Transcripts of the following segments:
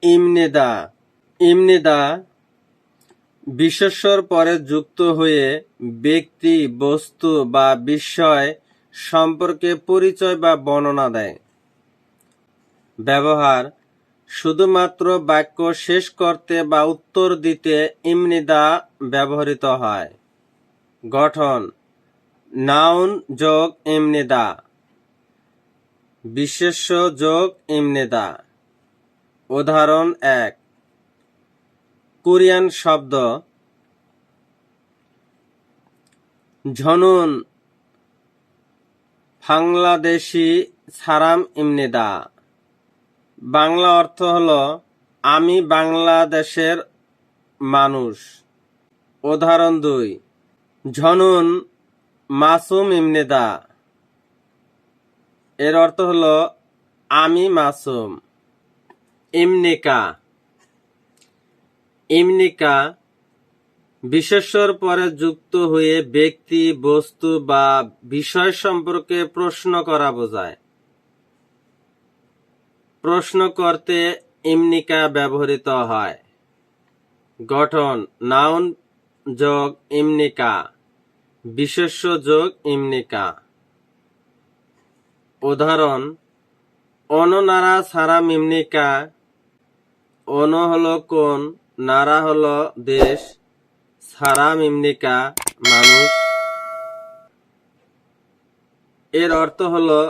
ইমনেদা। ইমনেদা বিশেষ্যর পরে যুক্ত হয়ে ব্যক্তি, বস্তু বা বিষয় সম্পর্কে পরিচয় বা বর্ণনা দেয়। ব্যবহার: শুধুমাত্র বাক্য শেষ করতে বা উত্তর দিতে ইমনেদা ব্যবহৃত হয়। গঠন: নাউন যোগ ইমনেদা, বিশেষ্য যোগ ইমনেদা। উদাহরণ 1: কোরিয়ান শব্দ ঝনুন বাংলাদেশি সারাম ইমনেদা। বাংলা অর্থ হলো আমি বাংলাদেশের মানুষ। উদাহরণ 2: ঝনুন মাসুম ইমনেদা। এর অর্থ হলো আমি মাসুম। ইমনেকা। ইমনেকা বিশেষ্যর পরে যুক্ত হয়ে ব্যক্তি, বস্তু বা বিষয় সম্পর্কে প্রশ্ন করা বোঝায়। প্রশ্ন করতে ইমনেকা ব্যবহৃত হয়। গঠন: নাউন যোগ ইমনেকা, বিশেষ্য যোগ ইমনেকা। উদাহরণ: অনো নারা সারাম ইমনেকা। অনো হলো কোন, নারা হলো দেশ, সারাম ইমনেকা মানুষ। এর অর্থ হলো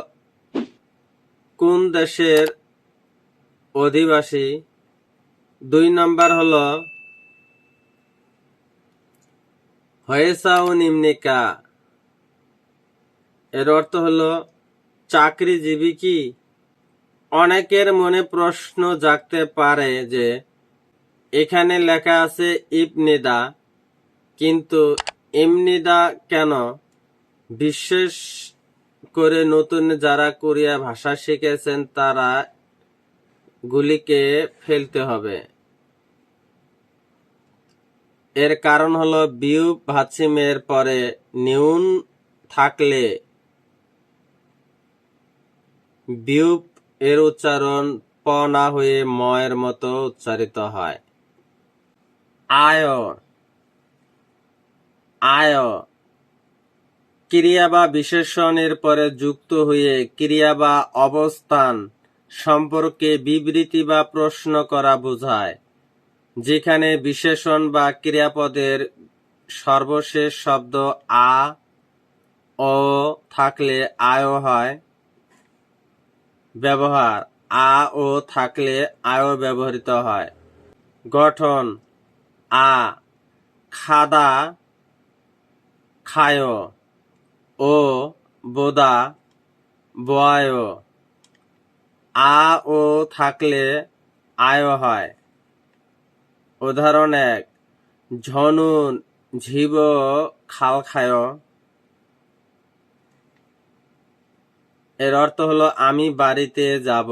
কোন দেশের অধিবাসী। 2 নম্বর হলো হয়েসাউন ইমনেকা। এর অর্থ হলো চাকরিজীবী কি। অনেকের মনে প্রশ্ন জাগতে পারে যে এখানে লেখা আছে ইবনেদা, কিন্তু ইমনেদা কেন? বিশেষ করে নতুন যারা কোরিয়া ভাষা শিখেছেন তারা গুলিকে ফেলতে হবে। এর কারণ হলো বিউপ ভাছিমের পরে নিউন থাকলে বিউপ এর উচ্চারণ প না হয়ে ম এর মতো উচ্চারিত হয়। আয়। আয় ক্রিয়া বা বিশেষণের পরে যুক্ত হয়ে ক্রিয়া বা অবস্থান সম্পর্কে বিবৃতি বা প্রশ্ন করা বোঝায়। যেখানে বিশেষণ বা ক্রিয়াপদের সর্বশেষ শব্দ আ ও থাকলে আয় হয়। ব্যবহার: আ ও থাকলে আয় ব্যবহৃত হয়। গঠন: আ খাদা খায়, ও বোদা বয়। আ ও থাকলে আয় হয়। উদাহরণ 1: ঝনুন ঝিব খাল খায়। এর অর্থ হলো আমি বাড়িতে যাব।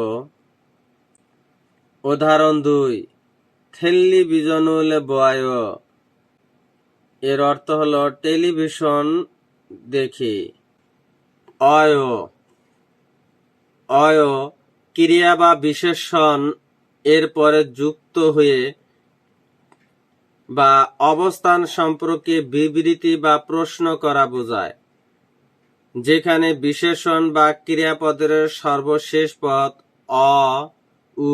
উদাহরণ 2: টেলিভিশনুল বয়। এর অর্থ হলো টেলিভিশন দেখি। অয়। অয় ক্রিয়া বা বিশেষণ এর পরে যুক্ত হয়ে বা অবস্থান সম্পর্কে বিবৃতি বা প্রশ্ন করা বোঝায়। যেখানে বিশেষণ বা ক্রিয়াপদের সর্বশেষ পদ অ, উ,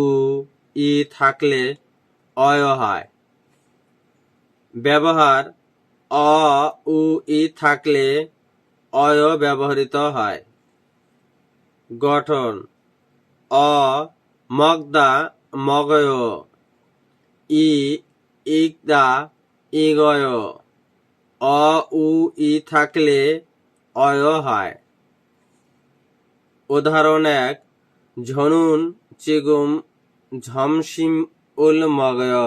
ই থাকলে অয় হয়। ব্যবহার: অ, উ, ই থাকলে অয় ব্যবহৃত হয়। গঠন: অ মগদা মগয়, ই ইকদা ইগয়। অ, উ, ই থাকলে অয় হয়। উদাহরণ 1: ঝনুন চিগুম ঝমসিম উল মগয়।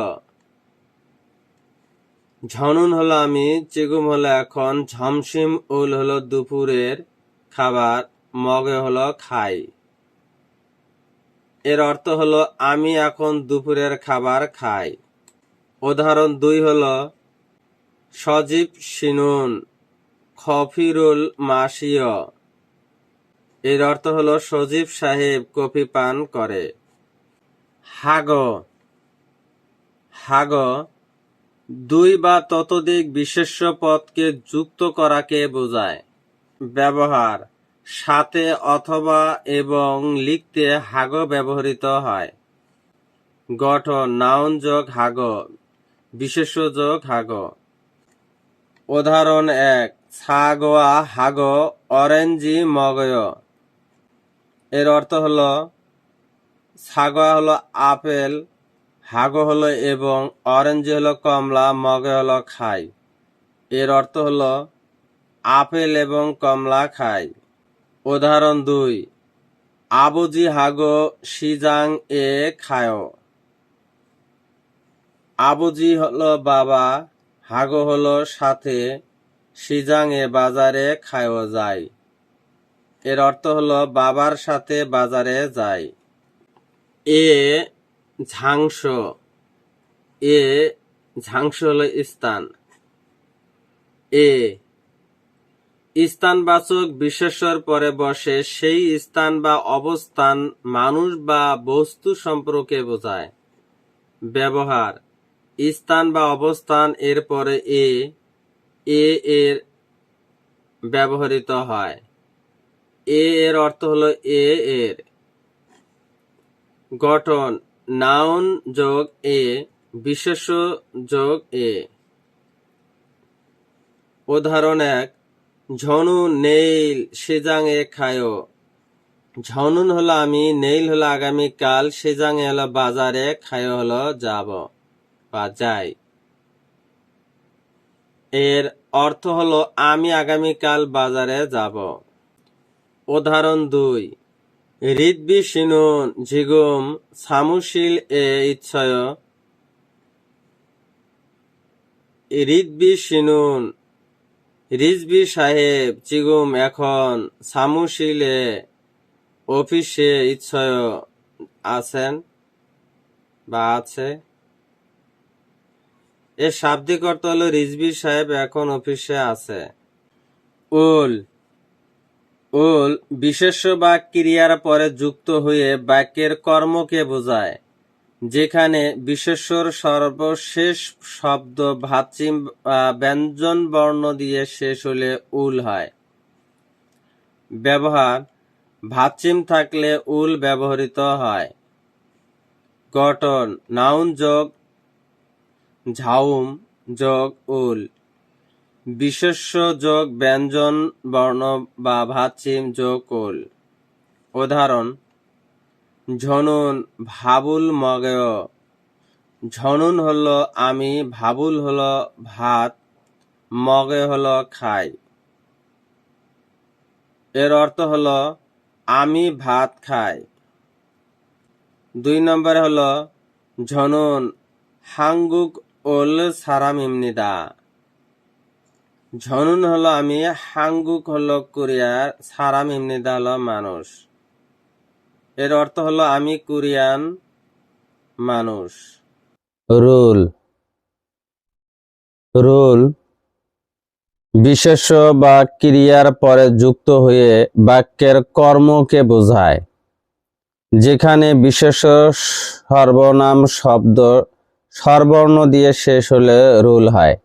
ঝনুন হলো আমি, চিগুম হলো এখন, ঝমসিম উল হলো দুপুরের খাবার, মগয় হলো খাই। এর অর্থ হলো আমি এখন দুপুরের খাবার খাই। উদাহরণ 2 হলো সজীব সিনুন খফিরুল মাসিয়। এর অর্থ হলো সজীব সাহেব কফি পান করে। হাগ। হাগ দুই বা ততোধিক বিশেষ্য পদকে যুক্ত করাকে বোঝায়। ব্যবহার সাথে অথবা এবং লিখতে হাগ ব্যবহৃত হয়। গঠন নাউন যোগ হাগ বিশেষ্য যোগ হাগ। উদাহরণ 1 ছাগোয়া হাগ অরেঞ্জি মগয়। এর অর্থ হলো ছাগোয়া হলো আপেল, হাগ হলো এবং, অরেঞ্জি হলো কমলা, মগয় হলো খাই। এর অর্থ হলো আপেল এবং কমলা খাই। উদাহরণ 2 আবুজি হাগ সিজাং এ খায়। আবুজি হলো বাবা, হাগ হলো সাথে, সিজাং এ বাজারে খায় যায়। এর অর্থ হলো বাবার সাথে বাজারে যায়। এ ঝাংস, এ ঝাংস হলো স্থান। এ স্থানবাচক বিশেষ্যর পরে বসে সেই স্থান বা অবস্থান, মানুষ বা বস্তু সম্পর্কে বোঝায়। ব্যবহার স্থান বা অবস্থান এর পরে এ এর ব্যবহৃত হয়। এর অর্থ হলো এর। গঠন নাউন যোগ এ বিশেষ্য যোগ এ। উদাহরণ 1 ঝনু নেইল সিজাং এ খায়। ঝনুন হলো আমি, নেইল হলো আগামীকাল, সিজাং এ হলো বাজারে, খায় হলো যাব বা যাই। এর অর্থ হলো আমি আগামীকাল বাজারে যাব। উদাহরণ 2 রিদ্বি সিনুন ঝিগুম সামুশিল এ ইচ্ছয়। রিদ্বি সিনুন রিজবি সাহেব চিগুম এখন সামুশিলে অফিসে ইচ্ছয় আছেন বা আছে। এর শাব্দিক অর্থ হলো রিজবি সাহেব এখন অফিসে আছে। উল উল বিশেষ্য বা ক্রিয়ার পরে যুক্ত হয়ে বাক্যের কর্মকে বোঝায়। যেখানে বিশেষ্যর সর্বশেষ শব্দ ভাচ্চিম ব্যঞ্জন বর্ণ দিয়ে শেষ হলে উল হয়। ব্যবহার ভাচ্চিম থাকলে উল ব্যবহৃত হয়। গঠন নাউন যোগ ঝাউম যোগ উল বিশেষ্য যোগ ব্যঞ্জন বর্ণ বা ভাচ্চিম যোগ উল। উদাহরণ ঝনুন ভাবুল মগয়। ঝনুন হলো আমি, ভাবুল হলো ভাত, মগয় হলো খাই। এর অর্থ হলো আমি ভাত খাই। 2 নম্বরে হলো ঝনুন হাঙ্গুক ওল সারাম ইমনিদা। ঝনুন হলো আমি, হাঙ্গুক হলো কোরিয়ার, সারাম ইমনিদা হলো মানুষ। এর অর্থ হলো আমি কোরিয়ান মানুষ। রুল রুল বিশেষ্য বা ক্রিয়ার পরে যুক্ত হয়ে বাক্যের কর্মকে বোঝায়। যেখানে বিশেষ্য সর্বনাম শব্দ স্বরবর্ণ দিয়ে শেষ হলে রুল হয়।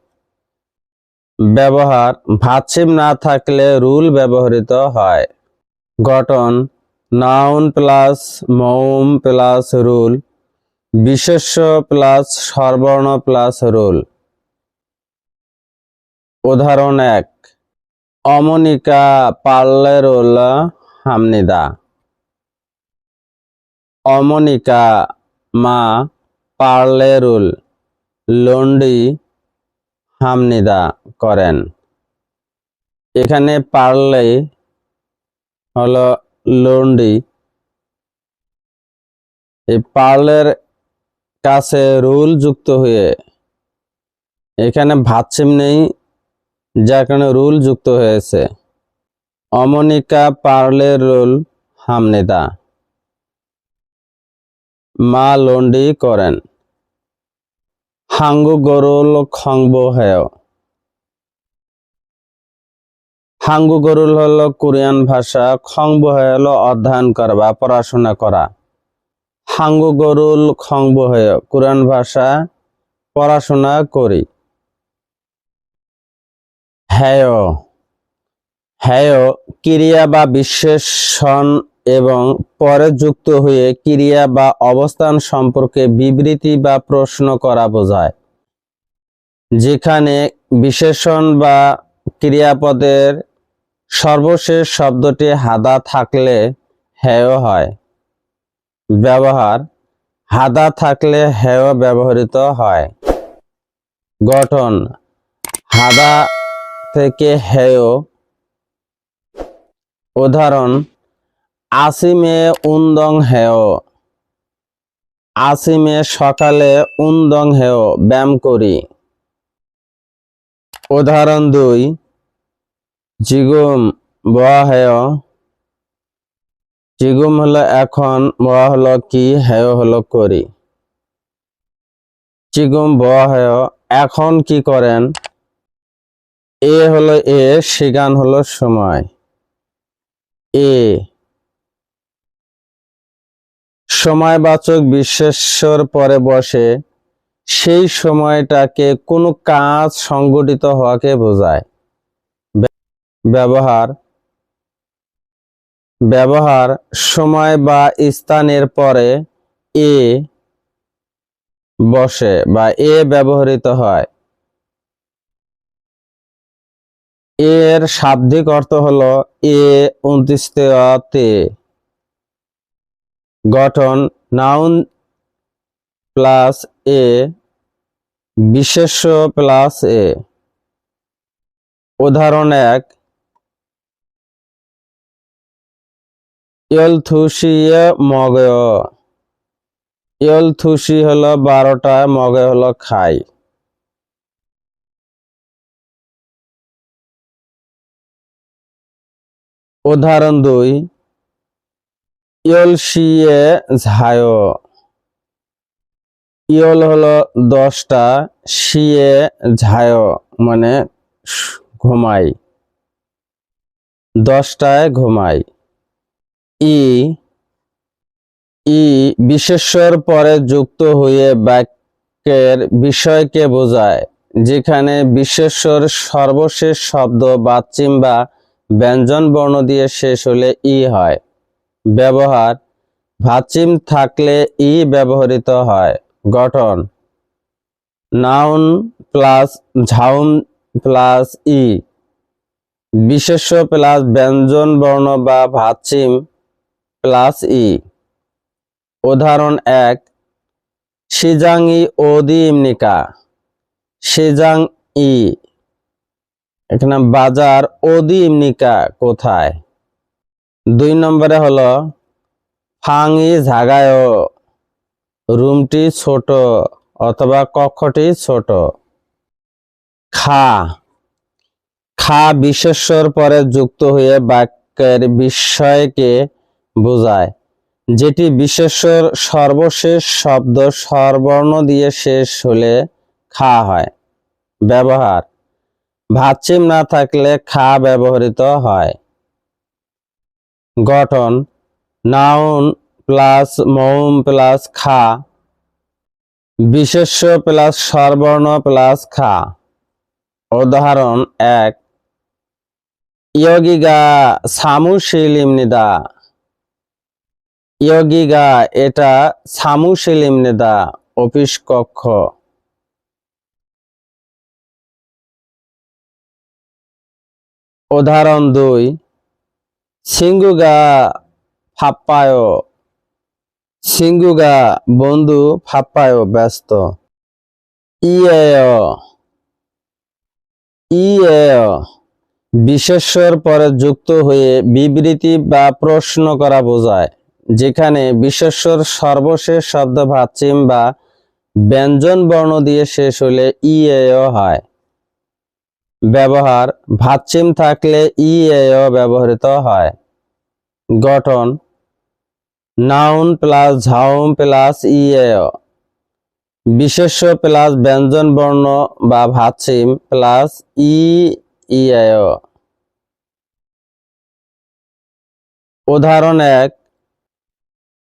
ব্যবহার ভাচ্চিম না থাকলে রুল ব্যবহৃত হয়। গঠন নাউন প্লাস মৌম প্লাস রুল বিশেষ্য প্লাস স্বরবর্ণ প্লাস রুল। উদাহরণ 1 অমনিকা পার্লেরুল হামনিদা। অমনিকা মা পার্লেরুল লন্ডি হামনিদা করেন। এখানে পার্লে হলো লন্ডি, এই পার্লের কাছে রুল যুক্ত হয়ে এখানে ভাচ্চিম নেই, যার কারণে রুল যুক্ত হয়েছে। অমনিকা পার্লেরুল হামনিদা মা লন্ডি করেন। হাঙ্গু গরুল খংবো হেয়। হাঙ্গু গরুল হলো কোরিয়ান ভাষা, খংবো হেয় হলো অধ্যয়ন করা বা পড়াশোনা করা। হাঙ্গু গরুল খংবো হেয় কোরিয়ান ভাষা, পড়াশোনা করি। হেয় হেয় ক্রিয়া বা বিশেষণ এবং পরে যুক্ত হয়ে ক্রিয়া বা অবস্থান সম্পর্কে বিবৃতি বা প্রশ্ন করা বোঝায়। যেখানে বিশেষণ বা ক্রিয়াপদের সর্বশেষ শব্দটি হাদা থাকলে হেয় হয়। ব্যবহার: হাদা থাকলে হেয় ব্যবহৃত হয়। গঠন: হাদা থেকে হেয়। উদাহরণ: আসিমে উন্দং হেয়। আসিমে সকালে উন্দং হেয় ব্যায়াম করি। উদাহরণ 2: জিগুম বয়া হেয়। জিগুম হলো এখন, বয়া হলো কি, হেয় হলো করি। জিগুম বয়া হেয় এখন কি করেন। এ হলো এ, সিগান হলো সময়। এ সময়বাচক বিশেষ্যর পরে বসে, সেই সময়টাকে কোনো কাজ সংঘটিত হওয়াকে বোঝায়। ব্যবহার: ব্যবহার সময় বা স্থানের পরে এ বসে বা এ ব্যবহৃত হয়। এর শাব্দিক অর্থ হলো এ 29 তে। গঠন: নাউন প্লাস এ, বিশেষ্য প্লাস এ। উদাহরণ 1: ইয়লথুসিয়ে মগয়। ইয়লথুসি হলো 12টায়, মগয় হলো খাই। উদাহরণ 2: ইয়লসিয়ে ঝায়। ইয়ল হলো 10টা, সিয়ে ঝায় মানে ঘুমাই, 10টায় ঘুমাই। ই ই বিশেষ্যর পরে যুক্ত হয়ে বাক্যের বিষয়কে বোঝায়। যেখানে বিশেষ্যর সর্বশেষ শব্দ বাচ্চিম বা ব্যঞ্জন বর্ণ দিয়ে শেষ হলে ই হয়। ব্যবহার: ভাচ্চিম থাকলে ই ব্যবহৃত হয়। গঠন: নাউন প্লাস ঝাউম প্লাস ই, বিশেষ্য প্লাস ব্যঞ্জন বর্ণ বা ভাচ্চিম প্লাস ই। উদাহরণ 1: সিজাং ই ওদি ইমনিকা। সিজাং ই, এখানে বাজার, ওদি ইমনিকা কোথায়। 2 নম্বরে হলো ফাং ই ঝাগায়, রুমটি ছোট অথবা কক্ষটি ছোট। খা খা বিশেষ্যর পরে যুক্ত হয়ে বাক্যের বিষয়কে বোঝায়। যেটি বিশেষ্যর সর্বশেষ শব্দ স্বরবর্ণ দিয়ে শেষ হলে খা হয়। ব্যবহার: ভাচ্চিম না থাকলে খা ব্যবহৃত হয়। গঠন: নাউন প্লাস মৌম প্লাস খা, বিশেষ্য প্লাস স্বরবর্ণ প্লাস খা। উদাহরণ 1: ইয়গিগা সামুশিলিমনিদা। ইয়গিগা এটা সামুশিলিমনিদা অফিস কক্ষ। উদাহরণ 2: সিঙ্গুগা ফাপ্পায়। সিঙ্গুগা বন্ধু, ফাপ্পায় ব্যস্ত। ইয়েয় ইয়েয় বিশেষ্যর পরে যুক্ত হয়ে বিবৃতি বা প্রশ্ন করা বোঝায়। যেখানে বিশেষ্যর সর্বশেষ শব্দ ভাচ্চিম বা ব্যঞ্জন বর্ণ দিয়ে শেষ হলে ইয়েয় হয়। ব্যবহার: ভাচ্চিম থাকলে ইয়েয় ব্যবহৃত হয়। গঠন: নাউন প্লাস ঝাউম প্লাস ইয়েয়, বিশেষ্য প্লাস ব্যঞ্জন বর্ণ বা ভাচ্চিম প্লাস ইয়েয়। উদাহরণ 1: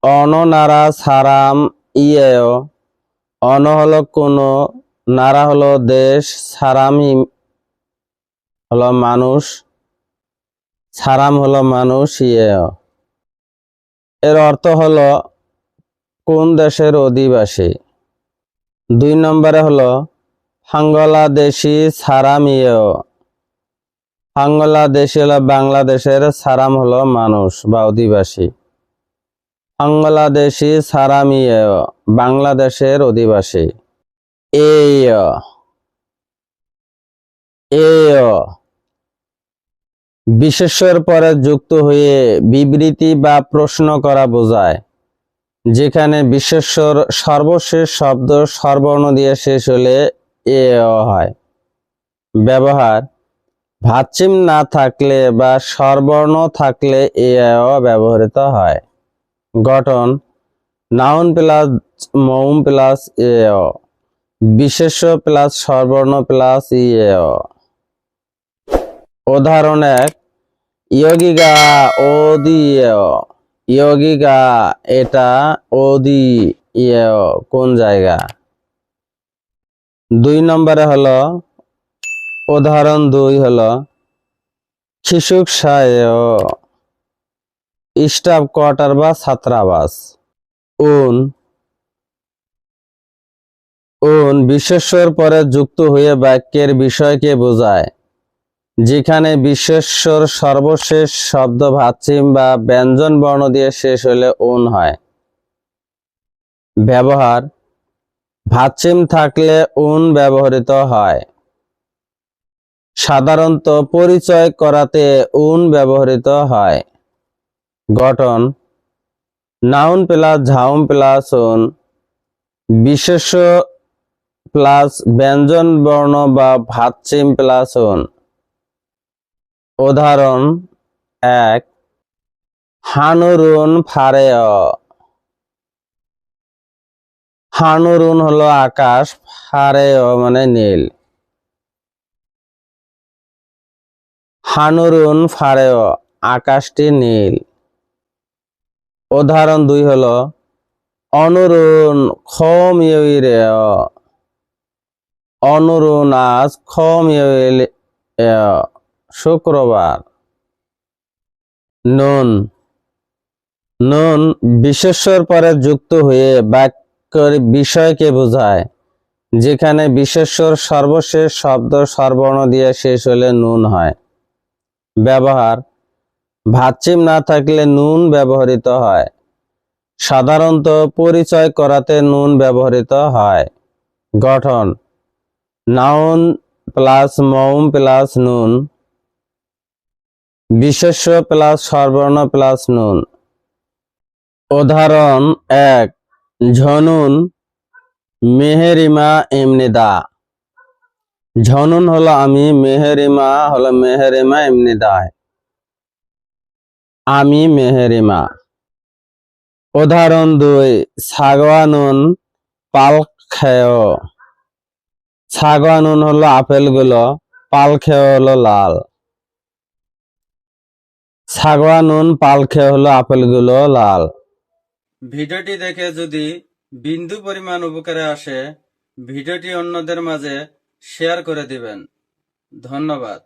অননারা সারাম ইয়েয়। অন হলো কোনো, নারা হলো দেশ, সারামি হলো মানুষ, সারাম হলো মানুষ, এর অর্থ হলো কোন দেশের অধিবাসী। 2 নম্বরে হলো বাংলাদেশি সারাম, বাংলাদেশি হলো বাংলাদেশের, সারাম হলো মানুষ বা অধিবাসী। বাংলাদেশি সারাম, বাংলাদেশের অধিবাসী। এই বিশেষ্যর পরে যুক্ত হয়ে বিবৃতি বা প্রশ্ন করা বোঝায়, যেখানে বিশেষ্যর সর্বশেষ শব্দ স্বরবর্ণ দিয়ে শেষ হলে এ হয়। ব্যবহার: ভাচ্চিম না থাকলে বা স্বরবর্ণ থাকলে এ ব্যবহৃত হয়। গঠন: নাউন প্লাস মৌম প্লাস এ, বিশেষ্য প্লাস স্বরবর্ণ প্লাস উদাহরণ 1: ইয়োগিগা ওদি, ইয়োগিগা এটা, ওদি কোন জায়গা। 2 নম্বরে হলো উদাহরণ 2 হলো খিসুকসায়, স্টাফ কোয়ার্টার বা ছাত্রাবাস। উন বিশেষ্যর পরে যুক্ত হয়ে বাক্যের বিষয়কে বোঝায়, যেখানে বিশেষ্যর সর্বশেষ শব্দ ভাচ্চিম বা ব্যঞ্জন বর্ণ দিয়ে শেষ হলে উন হয়। ব্যবহার: ভাচ্চিম থাকলে উন ব্যবহৃত হয়। সাধারণত পরিচয় করাতে উন ব্যবহৃত হয়। গঠন: নাউন প্লাস ঝাউম প্লাস উন, বিশেষ্য প্লাস ব্যঞ্জন বর্ণ বা ভাচ্চিম প্লাস উন। উদাহরণ 1: হানুরুন ফারেয়, হানুরুন হলো আকাশ, ফারেয় মানে নীল। হানুরুন ফারেয় আকাশটি নীল। উদাহরণ 2 হলো অনুরুন খম ইউরে, অনুরুন আজ, খম ইউল শুক্রবার। নুন নুন বিশেষ্যর পরে যুক্ত হয়ে বাক্যের বিষয়কে বোঝায়, যেখানে বিশেষ্যর সর্বশেষ শব্দ স্বরবর্ণ দিয়ে শেষ হলে নুন হয়। ব্যবহার: ভাচ্চিম না থাকলে নুন ব্যবহৃত হয়। সাধারণত পরিচয় করাতে নুন ব্যবহৃত হয়। গঠন: নাউন প্লাস মৌম প্লাস নুন, বিশেষ্য প্লাস স্বরবর্ণ প্লাস নুন। উদাহরণ 1: ঝনুন মেহেরিমা এমনিদা, ঝনুন হলো আমি, মেহেরিমা হলো মেহেরিমা এমনিদায়, আমি মেহেরিমা। উদাহরণ 2: সাগওয়ানুন পালখেয়, সাগওয়ানুন হলো আপেলগুলো, পালখেয় হলো লাল। সাগওয়ানুন পালখেয় হলো আপেলগুলো লাল। ভিডিওটি দেখে যদি বিন্দু পরিমাণ উপকারে আসে, ভিডিওটি অন্যদের মাঝে শেয়ার করে দিবেন। ধন্যবাদ।